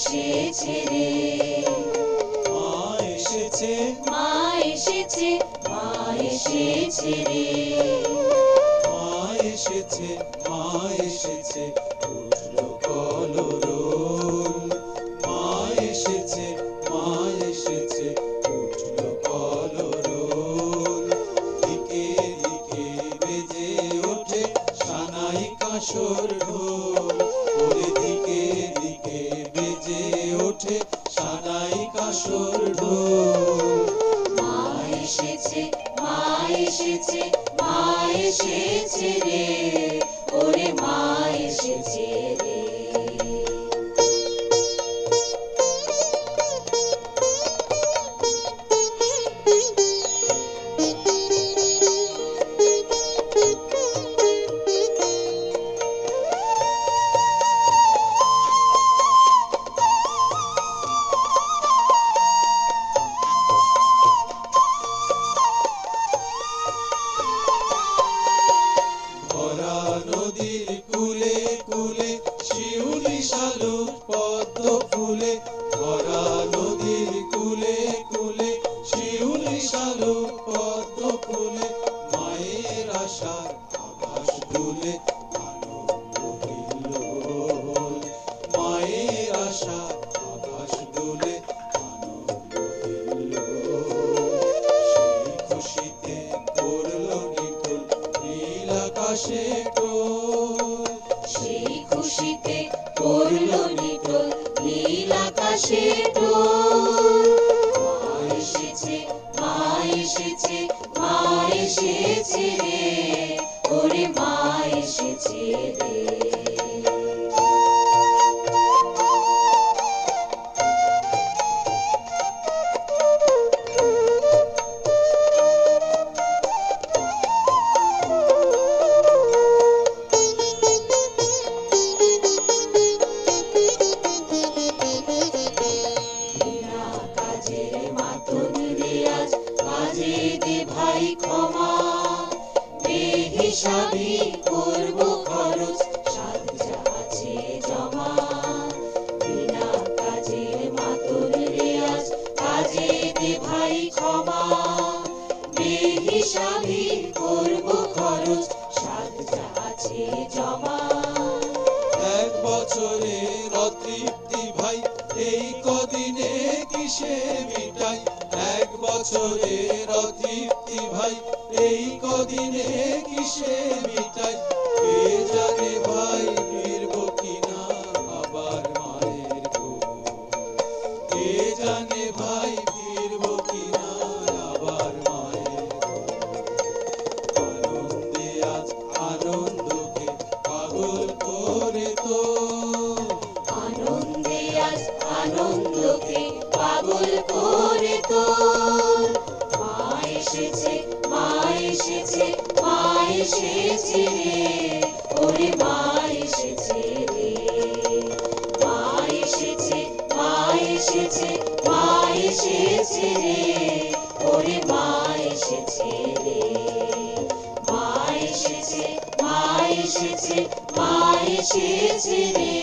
এসেছে রে, মা এসেছে, মা এসেছে, মা এসেছে রে, মা এসেছে, মা এসেছে, উঠলো কলরোল। মা এসেছে, মা এসেছে, উঠলো কলরোল। দিকে দিকে বেজে ওঠে সানাই কাঁসর ঢোল। ওরে দিকে দিকে বেজে ওঠে সানাই কাঁসর ঢোল। মা এসেছে, মা এসেছে, মা এসেছে রে, ওরে মা এসেছে রে। ভরা নদীর কূলে কূলে শিউলি শালুক পদ্ম ফুলে। ভরা নদীর কূলে কূলে শিউলি শালুক পদ্ম ফুলে। মায়ের আশার আভাস দুলে আনন্দ হিল্লোল। মায়ের আশার আভাস দুলে আনন্দ হিল্লোল। সেই খুশিতে পড়লো নিটোল নীল আকাশে টোল। সেই খুশিতে পড়লো নিটোল নীল আকাশে টোল। মা এসেছে, মা এসেছে, মা এসেছে রে, ওরে মা এসেছে রে। বিনা কাজের মাতন রে আজ কাজে দে ভাই ক্ষমা। বেহিসাবি করবো খরচ সাধ যা আছে জমা। বিনা কাজের মাতন রে আজ কাজে দে ভাই ক্ষমা। বেহিসাবি করবো খরচ সাধ যা আছে জমা। এক বছরের অতৃপ্তি ভাই এই কদিনে কিসে মিটাই। এক বছরের অতৃপ্তি ভাই এই কদিনে কিসে মিটাই। কে জানে ভাই ফিরবো কিনা আবার মায়ের কোল। কে জানে ভাই ফিরবো কিনা আবার মায়ের কোল। আনন্দে আজ আনন্দকে পাগল করে তোল। আনন্দে আজ আনন্দকে পাগল করে তোল। মা এসেছে, মা এসেছে, মা এসেছে রে, ওরে মা এসেছে রে। মা এসেছে, মা এসেছে, মা এসেছে রে, ওরে মা এসেছে রে। মা এসেছে, মা এসেছে, মা এসেছে রে।